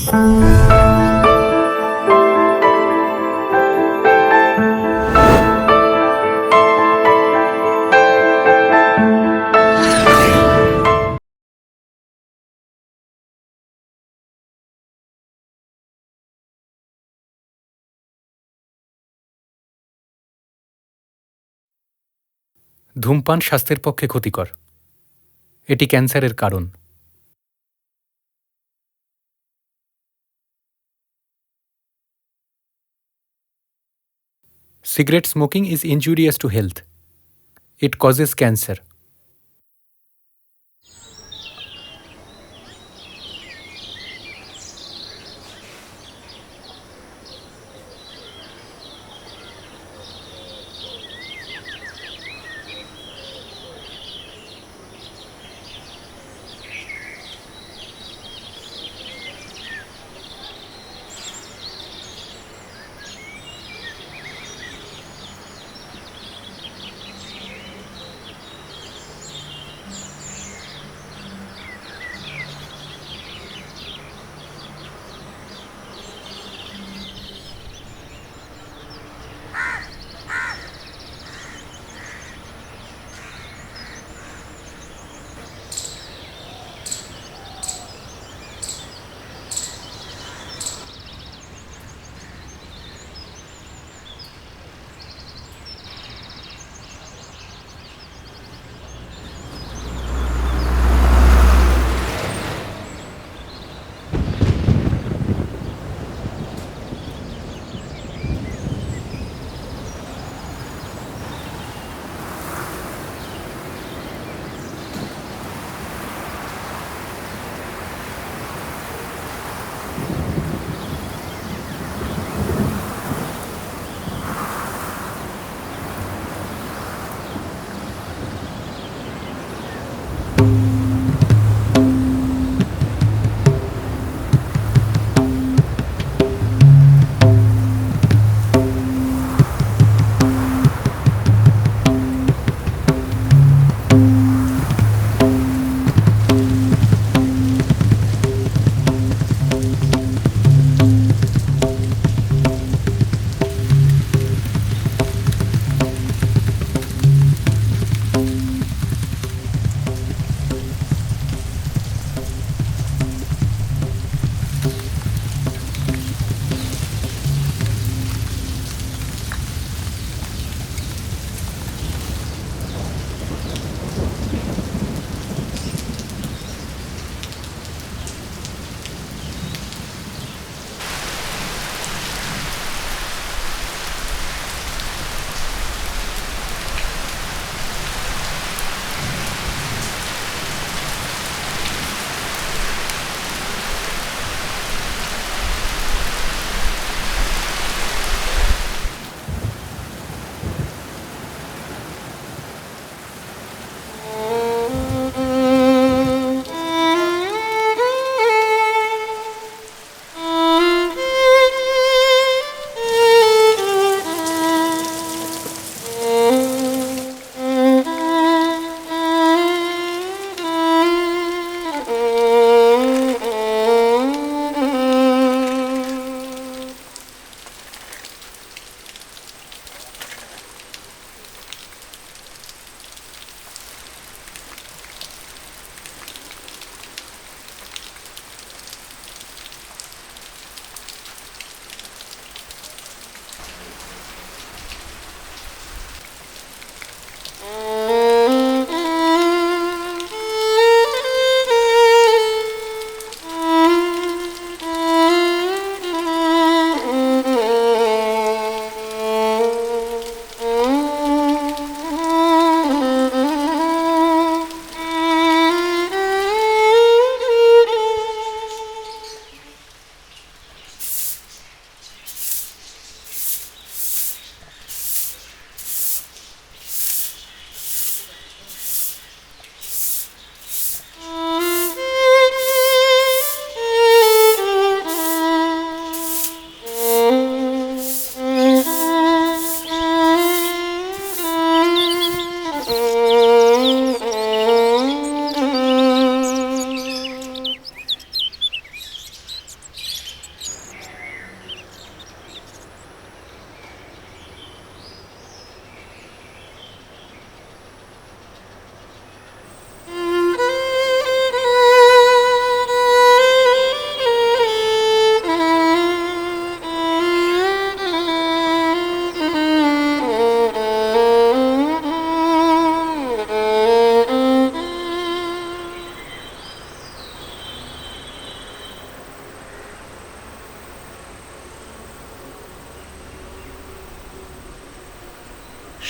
ধূমপান স্বাস্থ্যের পক্ষে ক্ষতিকর। এটি ক্যান্সারের কারণ। Cigarette smoking is injurious to health. It causes cancer.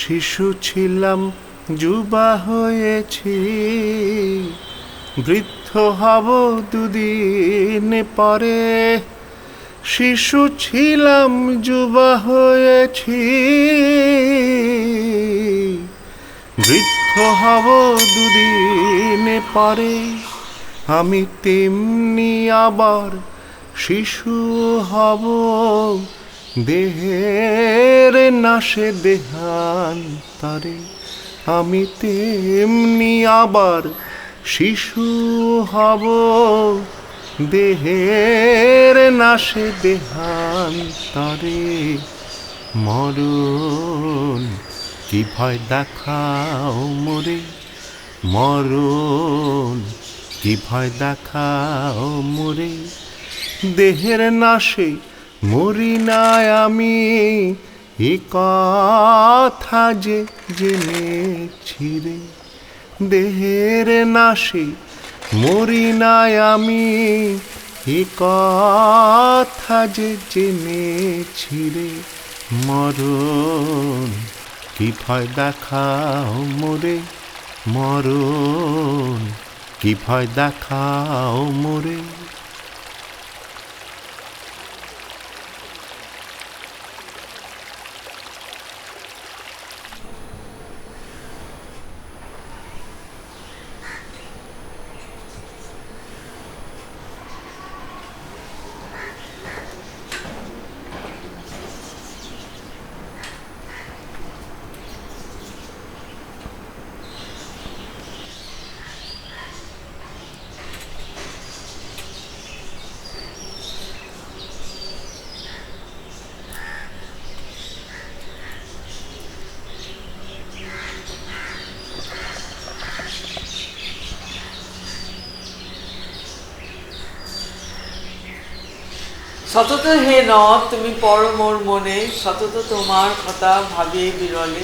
শিশু ছিলাম যুবা হয়েছি, বৃদ্ধ হব দুদিন পরে। শিশু ছিলাম যুবা হয়েছি, বৃদ্ধ হব দুদিন পরে। আমি তেমনি আবার শিশু হব, দেহের নাশে দেহান্তরে। আমি তেমনি আবার শিশু হব, দেহের নাশে দেহান্তরে। মরণ কি ভয় দেখাও মোরে, মরণ কি ভয় দেখাও মোরে। দেহের নাশে মরি নাই আমি, এ কথা যে জেনেছি রে। দেহের নাশে মরি নাই আমি, এ কথা যে জেনেছি রে। মরণ কি ভয় দেখাও মোরে, মরণ কি ভয় দেখাও মোরে। সতত হে নদ তুমি পড় মোর মনে, সতত তোমার কথা ভাবে বিরলে।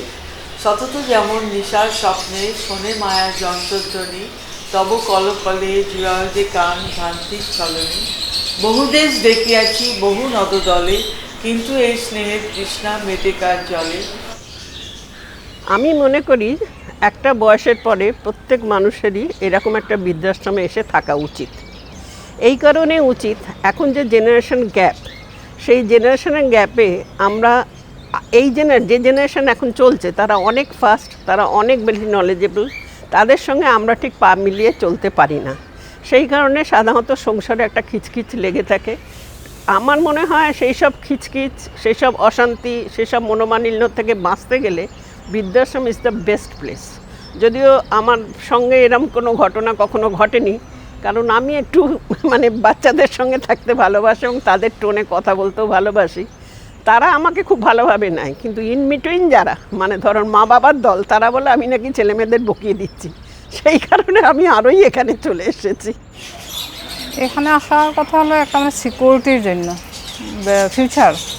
সতত যেমন নিশার স্বপ্নে শোনে মায়ার যন্ত্রধ্বনি, তব কলকলে জুড়ায় যে কান ভ্রান্তির চলনে। বহু দেশ দেখিয়াছি বহু নদদলে, কিন্তু এই স্নেহের তৃষ্ণা মেটে কার জলে। আমি মনে করি একটা বয়সের পরে প্রত্যেক মানুষেরই এরকম একটা বৃদ্ধাশ্রমে এসে থাকা উচিত। এই কারণে উচিত, এখন যে জেনারেশন গ্যাপ, সেই জেনারেশনের গ্যাপে আমরা এই যে জেনারেশন এখন চলছে তারা অনেক ফাস্ট, তারা অনেক বেশি নলেজেবল, তাদের সঙ্গে আমরা ঠিক পা মিলিয়ে চলতে পারি না। সেই কারণে সাধারণত সংসারে একটা খিচখিচ লেগে থাকে। আমার মনে হয় সেই সব খিচখিচ, সেই সব অশান্তি, সেই সব মনোমালিন্য থেকে বাঁচতে গেলে বৃদ্ধাশ্রম ইজ দ্য বেস্ট প্লেস। যদিও আমার সঙ্গে এরম কোনো ঘটনা কখনো ঘটেনি, কারণ আমি একটু বাচ্চাদের সঙ্গে থাকতে ভালোবাসি এবং তাদের টোনে কথা বলতেও ভালোবাসি। তারা আমাকে খুব ভালোভাবে নেয়, কিন্তু ইন বিটুইন যারা ধরুন মা বাবার দল, তারা বলে আমি নাকি ছেলেমেয়েদের বকিয়ে দিচ্ছি। সেই কারণে আমি আরোই এখানে চলে এসেছি। এখানে আসার কথা হলো একটা সিকিউরিটির জন্য,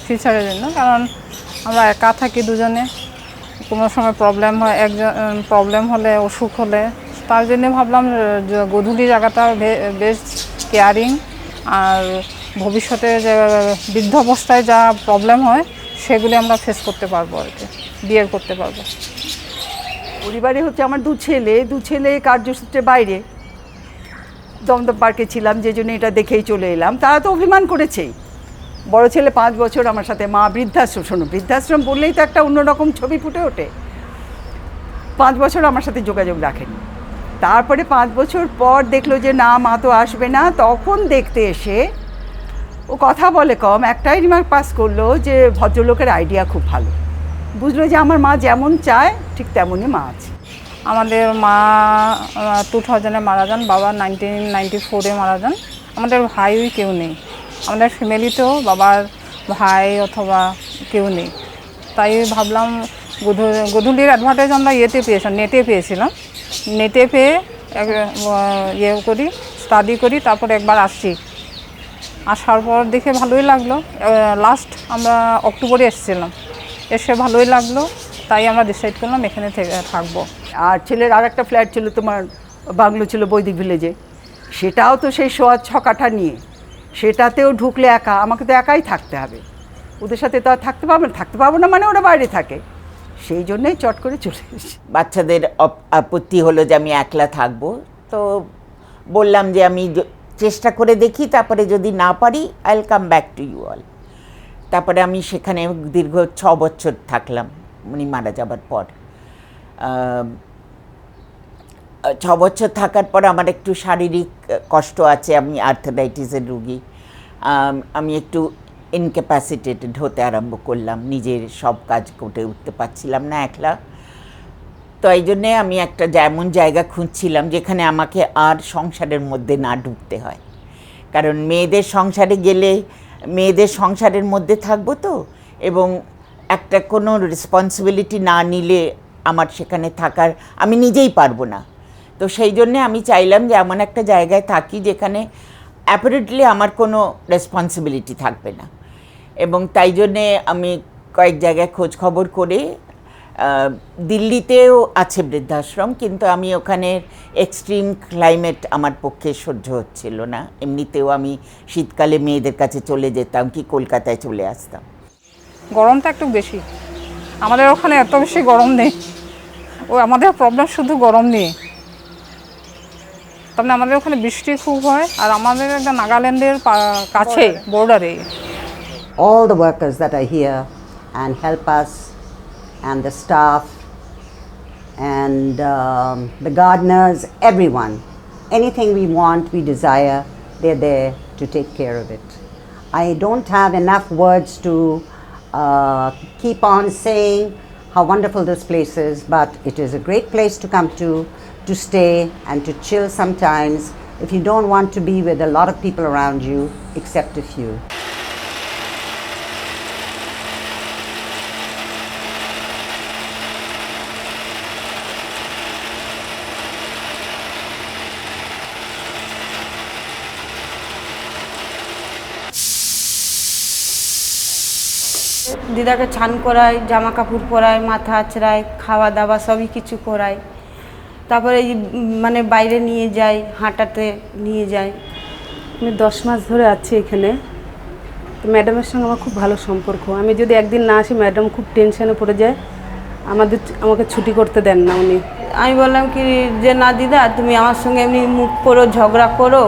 ফিউচারের জন্য। কারণ আমরা একা থাকি দুজনে, কোনো সময় প্রবলেম হয়, একজন প্রবলেম হলে, অসুখ হলে, তার জন্য ভাবলাম গোধূলি জায়গাটা বেশ কেয়ারিং। আর ভবিষ্যতে যে বৃদ্ধ অবস্থায় যা প্রবলেম হয় সেগুলি আমরা ফেস করতে পারবো, আর কি বিয়ার করতে পারবো। পরিবারে হচ্ছে আমার দু ছেলে কার্যসূত্রে বাইরে, দমদম পার্কে ছিলাম, যে জন্য এটা দেখেই চলে এলাম। তারা তো অভিমান করেছেই। বড় ছেলে 5 বছর আমার সাথে, মা বৃদ্ধাশ্রম, শোনো বৃদ্ধাশ্রম বললেই তো একটা অন্যরকম ছবি ফুটে ওঠে। 5 বছর আমার সাথে যোগাযোগ রাখেনি। তারপরে 5 বছর পর দেখলো যে না, মা তো আসবে না, তখন দেখতে এসে ও কথা বলে কম, একটাই রিমার্ক পাস করলো যে ভদ্রলোকের আইডিয়া খুব ভালো। বুঝলো যে আমার মা যেমন চায় ঠিক তেমনই মা আছে। আমাদের মা 2000-এ মারা যান, বাবা 1994-এ মারা যান। আমাদের ভাই কেউ নেই, আমাদের ফ্যামিলিতেও বাবার ভাই অথবা কেউ নেই। তাই ভাবলাম গোধূলির অ্যাডভার্টাইজ আমরা নেটে পেয়েছিলাম। নেটে পেয়ে স্টাডি করি, তারপর একবার আসার পর দেখে ভালোই লাগলো। লাস্ট আমরা অক্টোবরে এসেছিলাম, এসে ভালোই লাগলো, তাই আমরা ডিসাইড করলাম এখানে থাকবো। আর ছেলের আর একটা ফ্ল্যাট ছিল, তোমার বাংলো ছিল বৈদিক ভিলেজে, সেটাও তো সেই 6 কাঠা নিয়ে, সেটাতেও ঢুকলে একা, আমাকে তো একাই থাকতে হবে। ওদের সাথে তো আর থাকতে পারবো না মানে ওরা বাইরে থাকে, সেই জন্যই চট করে চলে এসেছি। বাচ্চাদের আপত্তি হলো যে আমি একলা থাকবো, তো বললাম যে আমি চেষ্টা করে দেখি, তারপরে যদি না পারি I will come back to you all. তারপরে আমি সেখানে দীর্ঘ 6 বছর থাকলাম উনি মারা যাবার পর। 6 বছর থাকার পর আমার একটু শারীরিক কষ্ট আছে, আমি আর্থারাইটিসের রুগী, আমি একটু ইনক্যাপাসিটেটেড হতে আরম্ভ করলাম, নিজের সব কাজ করে উঠতে পারছিলাম না একলা। তো এই জন্যে আমি একটা এমন জায়গা খুঁজছিলাম যেখানে আমাকে আর সংসারের মধ্যে না ঢুকতে হয়, কারণ মেয়েদের সংসারে গেলে মেয়েদের সংসারের মধ্যে থাকবো তো, এবং একটা কোনো রেসপন্সিবিলিটি না নিলে আমার সেখানে থাকার আমি নিজেই পারবো না। তো সেই জন্যে আমি চাইলাম যে এমন একটা জায়গায় থাকি যেখানে অ্যাপারেন্টলি আমার কোনো রেসপন্সিবিলিটি থাকবে না, এবং তাই জন্যে আমি কয়েক জায়গায় খোঁজ খবর করে দিল্লিতেও আছে বৃদ্ধাশ্রম, কিন্তু আমি ওখানে এক্সট্রিম ক্লাইমেট আমার পক্ষে সহ্য হচ্ছিল না। এমনিতেও আমি শীতকালে মেয়েদের কাছে চলে যেতাম কি কলকাতায় চলে আসতাম। গরমটা একটু বেশি, আমাদের ওখানে এত বেশি গরম নেই, আমাদের প্রবলেম শুধু গরম নিয়ে। তবে আমাদের ওখানে বৃষ্টি খুব হয়, আর আমাদের একটা নাগাল্যান্ডের কাছে বর্ডারে। All the workers that are here and help us, and the staff, and the gardeners, everyone. Anything we want, we desire, they're there to take care of it. I don't have enough words to keep on saying how wonderful this place is, but it is a great place to come to stay and to chill sometimes if you don't want to be with a lot of people around you, except a few. দিদাকে স্নান করায়, জামা কাপড় পরায়, মাথা আঁচড়ায়, খাওয়া দাওয়া সবই কিছু করায়। তারপরে মানে বাইরে নিয়ে যাই, হাঁটাতে নিয়ে যাই। আমি 10 মাস ধরে আছি এখানে। তো ম্যাডামের সঙ্গে আমার খুব ভালো সম্পর্ক। আমি যদি একদিন না আসি ম্যাডাম খুব টেনশনে পড়ে যায়, আমাকে ছুটি করতে দেন না উনি। আমি বললাম কি যে না দিদা, তুমি আমার সঙ্গে এমনি মুখ করো, ঝগড়া করো,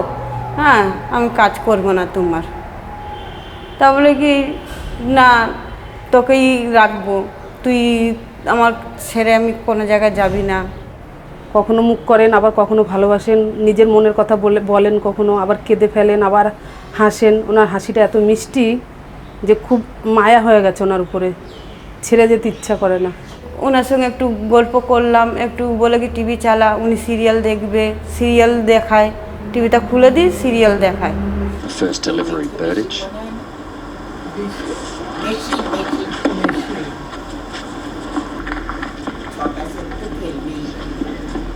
হ্যাঁ আমি কাজ করবো না তোমার। তা বলে কি না তোকেই রাখবো, তুই আমার ছেড়ে আমি কোনো জায়গায় যাবি না। কখনো মুখ করেন, আবার কখনো ভালোবাসেন, নিজের মনের কথা বলেন, কখনো আবার কেঁদে ফেলেন, আবার হাসেন। ওনার হাসিটা এত মিষ্টি যে খুব মায়া হয়ে গেছে ওনার উপরে, ছেড়ে যেতে ইচ্ছা করে না। ওনার সঙ্গে একটু গল্প করলাম, একটু বলে কি টিভি চালা, উনি সিরিয়াল দেখবে, সিরিয়াল দেখায়, টিভিটা খুলে দিই সিরিয়াল দেখায়। First delivery birdage.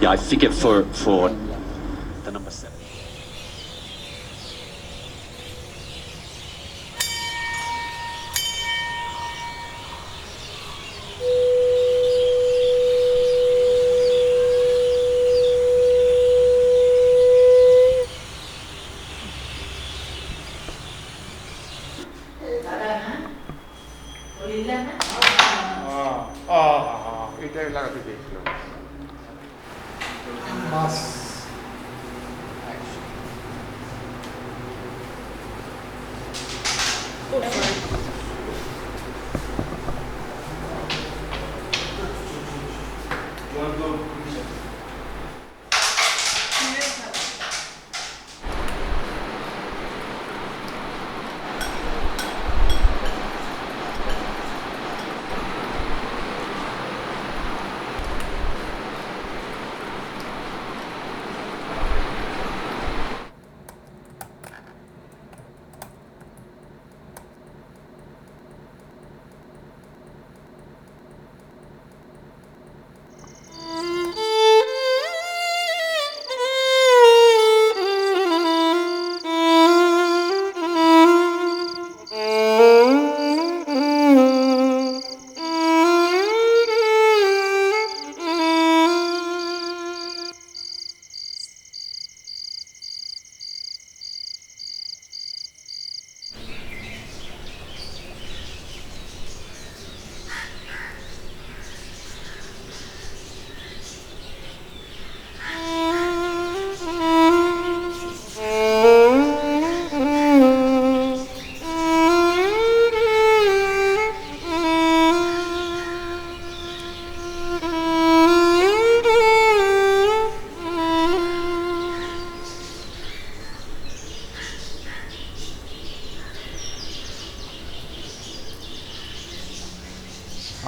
Yeah, I figured for the number 7. এটা লাগাতে দিয়েছিল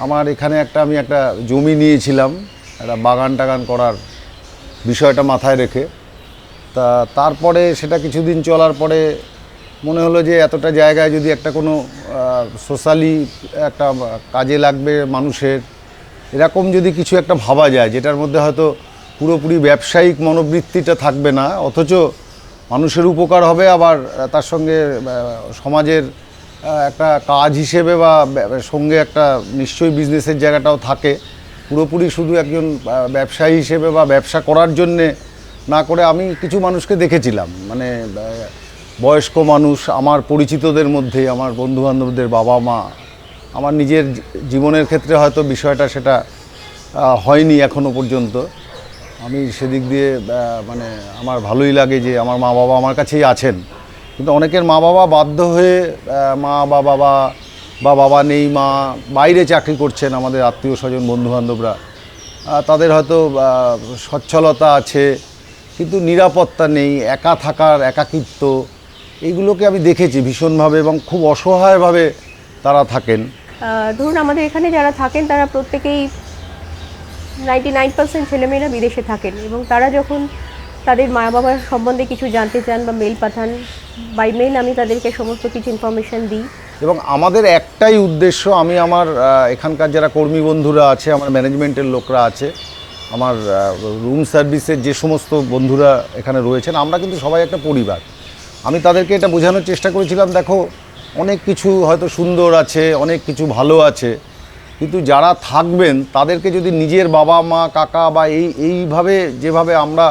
আমার এখানে আমি একটা জমি নিয়েছিলাম একটা বাগান টাগান করার বিষয়টা মাথায় রেখে। তারপরে সেটা কিছুদিন চলার পরে মনে হলো যে এতটা জায়গায় যদি একটা কোনো সোশ্যালি একটা কাজে লাগবে মানুষের, এরকম যদি কিছু একটা ভাবা যায় যেটার মধ্যে হয়তো পুরোপুরি ব্যবসায়িক মনোবৃত্তিটা থাকবে না, অথচ মানুষের উপকার হবে, আবার তার সঙ্গে সমাজের একটা কাজ হিসেবে বা সঙ্গে একটা নিশ্চয়ই বিজনেসের জায়গাটাও থাকে, পুরোপুরি শুধু একজন ব্যবসায়ী হিসেবে বা ব্যবসা করার জন্যে না করে আমি কিছু মানুষকে দেখেছিলাম, মানে বয়স্ক মানুষ আমার পরিচিতদের মধ্যে, আমার বন্ধুবান্ধবদের বাবা মা, আমার নিজের জীবনের ক্ষেত্রে হয়তো বিষয়টা সেটা হয়নি এখনো পর্যন্ত। আমি সেদিক দিয়ে মানে আমার ভালোই লাগে যে আমার মা বাবা আমার কাছেই আছেন, কিন্তু অনেকের মা বাবা বাধ্য হয়ে মা বা বাবা নেই, মা বাইরে চাকরি করছেন, আমাদের আত্মীয় স্বজন বন্ধুবান্ধবরা, তাদের হয়তো সচ্ছলতা আছে কিন্তু নিরাপত্তা নেই, একা থাকার একাকিত্ব, এইগুলোকে আমি দেখেছি ভীষণভাবে এবং খুব অসহায়ভাবে তারা থাকেন। ধরুন আমাদের এখানে যারা থাকেন তারা প্রত্যেকেই 99% ছেলেমেয়েরা বিদেশে থাকেন, এবং তারা যখন তাদের মা বাবার সম্বন্ধে কিছু জানতে চান বা মেল পাঠান, বাই মেল আমি তাদেরকে সমস্ত কিছু ইনফরমেশান দিই। এবং আমাদের একটাই উদ্দেশ্য, আমি আমার এখানকার যারা কর্মী বন্ধুরা আছে, আমার ম্যানেজমেন্টের লোকরা আছে, আমার রুম সার্ভিসের যে সমস্ত বন্ধুরা এখানে রয়েছেন, আমরা কিন্তু সবাই একটা পরিবার। আমি তাদেরকে এটা বোঝানোর চেষ্টা করেছিলাম, দেখো অনেক কিছু হয়তো সুন্দর আছে, অনেক কিছু ভালো আছে, কিন্তু যারা থাকবেন তাদেরকে যদি নিজের বাবা মা কাকা বা এইভাবে যেভাবে আমরা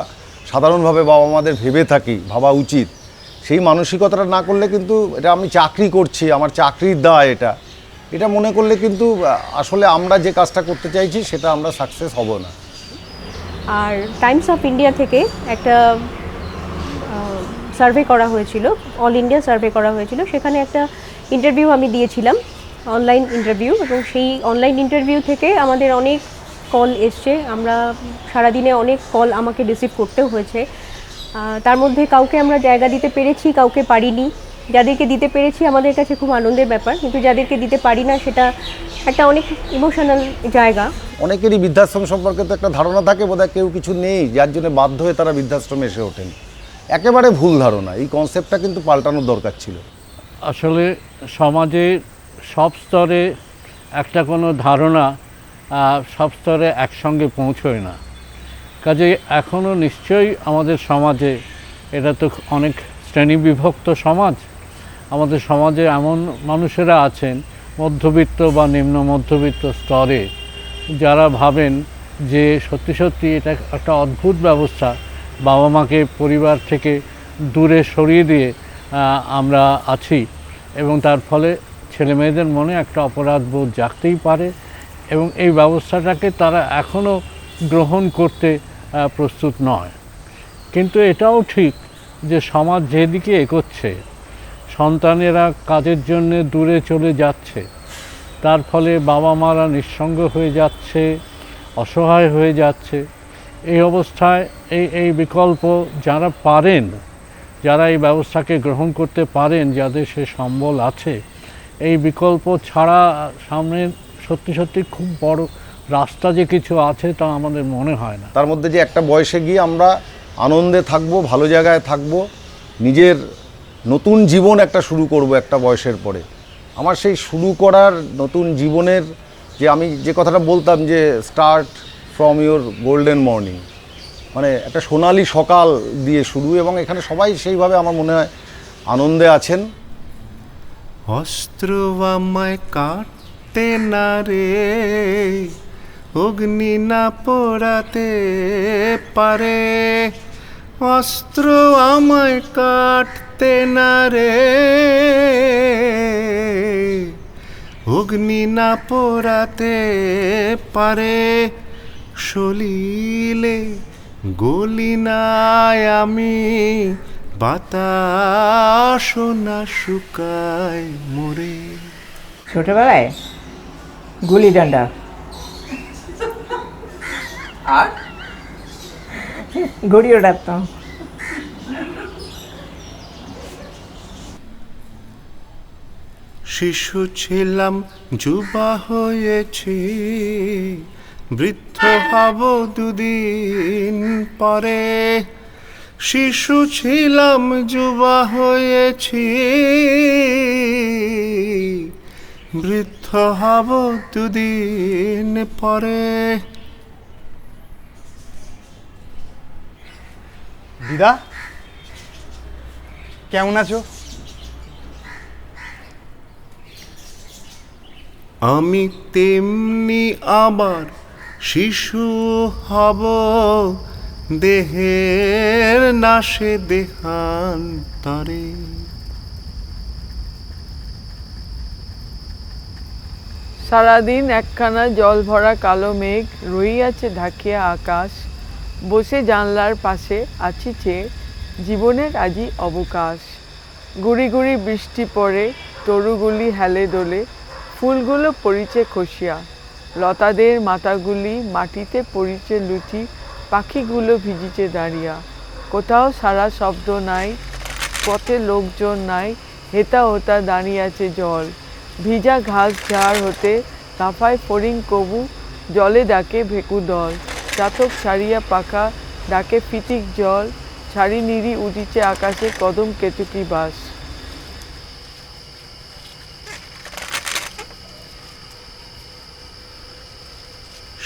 সাধারণভাবে বাবা মাদের ভেবে থাকি, ভাবা উচিত, সেই মানসিকতাটা না করলে কিন্তু এটা আমি চাকরি করছি, আমার চাকরির দায় এটা মনে করলে কিন্তু আসলে আমরা যে কাজটা করতে চাইছি সেটা আমরা সাকসেস হব না। আর টাইমস অফ ইন্ডিয়া থেকে একটা সার্ভে করা হয়েছিল, অল ইন্ডিয়া সার্ভে করা হয়েছিল, সেখানে একটা ইন্টারভিউ আমি দিয়েছিলাম, অনলাইন ইন্টারভিউ, এবং সেই অনলাইন ইন্টারভিউ থেকে আমাদের অনেক কল এসছে, আমরা সারাদিনে অনেক কল আমাকে রিসিভ করতেও হয়েছে। তার মধ্যে কাউকে আমরা জায়গা দিতে পেরেছি, কাউকে পারিনি। যাদেরকে দিতে পেরেছি আমাদের কাছে খুব আনন্দের ব্যাপার, কিন্তু যাদেরকে দিতে পারি না সেটা একটা অনেক ইমোশনাল জায়গা। অনেকেরই বৃদ্ধাশ্রম সম্পর্কে তো একটা ধারণা থাকে, বোধহয় কেউ কিছু নেই যার জন্য বাধ্য হয়ে তারা বৃদ্ধাশ্রমে এসে ওঠেন। একেবারে ভুল ধারণা, এই কনসেপ্টটা কিন্তু পাল্টানোর দরকার ছিল। আসলে সমাজে সব স্তরে একটা কোনো ধারণা সব স্তরে একসঙ্গে পৌঁছয় না, কাজে এখনও নিশ্চয়ই আমাদের সমাজে, এটা তো অনেক শ্রেণীবিভক্ত সমাজ, আমাদের সমাজে এমন মানুষেরা আছেন মধ্যবিত্ত বা নিম্ন মধ্যবিত্ত স্তরে, যারা ভাবেন যে সত্যি সত্যি এটা একটা অদ্ভুত ব্যবস্থা, বাবা মাকে পরিবার থেকে দূরে সরিয়ে দিয়ে আমরা আছি, এবং তার ফলে ছেলে মেয়েদের মনে একটা অপরাধ বোধ জাগতেই পারে, এবং এই ব্যবস্থাটাকে তারা এখনও গ্রহণ করতে প্রস্তুত নয়। কিন্তু এটাও ঠিক যে সমাজ যেদিকে এগোচ্ছে, সন্তানেরা কাজের জন্য দূরে চলে যাচ্ছে, তার ফলে বাবা মারা নিঃসঙ্গ হয়ে যাচ্ছে, অসহায় হয়ে যাচ্ছে। এই অবস্থায় এই বিকল্প যারা পারেন, যারা এই ব্যবস্থাকে গ্রহণ করতে পারেন, যাদের সে সম্বল আছে, এই বিকল্প ছাড়া সামনে সত্যি সত্যি খুব বড় রাস্তা যে কিছু আছে তা আমাদের মনে হয় না। তার মধ্যে যে একটা বয়সে গিয়ে আমরা আনন্দে থাকবো, ভালো জায়গায় থাকবো, নিজের নতুন জীবন একটা শুরু করব একটা বয়সের পরে, আমার সেই শুরু করার নতুন জীবনের আমি যে কথাটা বলতাম যে start from your golden morning, মানে একটা সোনালি সকাল দিয়ে শুরু, এবং এখানে সবাই সেইভাবে আমার মনে হয় আনন্দে আছেন। অস্ত্র আমায় কাটতে না রে, অগ্নি না পোড়াতে পারে, অস্ত্র আমায় কাটতে না রে, অগ্নি না পোড়াতে পারে, সলিলে গলি নাই আমি, বাতাস না শুকায় মরে। ছোটবেলায় গুলি ডান্ডা আর ঘড়িও ডাকতাম। শিশু ছিলাম যুবা হয়েছি, বৃদ্ধ হব দুদিন পরে। শিশু ছিলাম যুবা হয়েছি, বৃদ্ধ হব দুদিন পরে। দিদা কেমন আছো? আমি তেমনি আবার শিশু হব, দেহের নাশে দেহান্তরে। সারাদিন একখানা জল ভরা কালো মেঘ রহিয়াছে ঢাকিয়া আকাশ, বসে জানলার পাশে আছি চেয়ে জীবনের আজি অবকাশ। গুড়ি গুড়ি বৃষ্টি পড়ে, তরুগুলি হেলে দোলে, ফুলগুলো পড়িছে খসিয়া, লতাদের মাথাগুলি মাটিতে পড়িছে লুচি, পাখিগুলো ভিজিছে দাঁড়িয়া। কোথাও সারা শব্দ নাই, পথে লোকজন নাই, হেতা হোতা দাঁড়িয়ে আছে জল। ভিজা ঘাস ঝাড় হতে লাফায় ফড়িং কবু, জলে ডাকে ভেকু দল। চাতক ছাড়িয়া পাখা ডাকে ফিটিক জল, ছাড়ি নিড়ি উঠিছে আকাশে কদম কেতুকি বাস।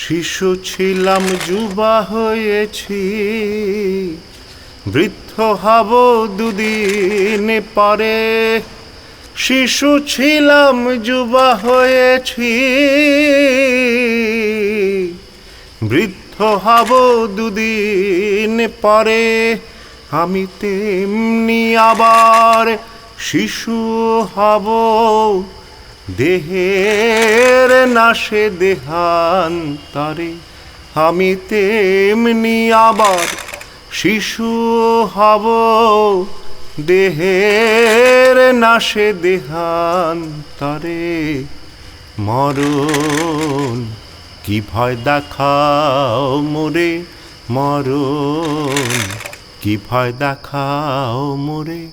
শিশু ছিলাম যুবা হয়েছি, বৃদ্ধ হব দুদিন পরে। শিশু ছিলাম যুবা হয়েছি, বৃদ্ধ হব দুদিন পরে। আমি তেমনি আবার শিশু হব, দেহের নাশে দেহান্তরে। আমি তেমনি আবার শিশু হব, দেহের নাশে দেহান্তরে। মরণ কি ভয় দেখাও মোরে, মরণ কি ভয় দেখাও মোরে।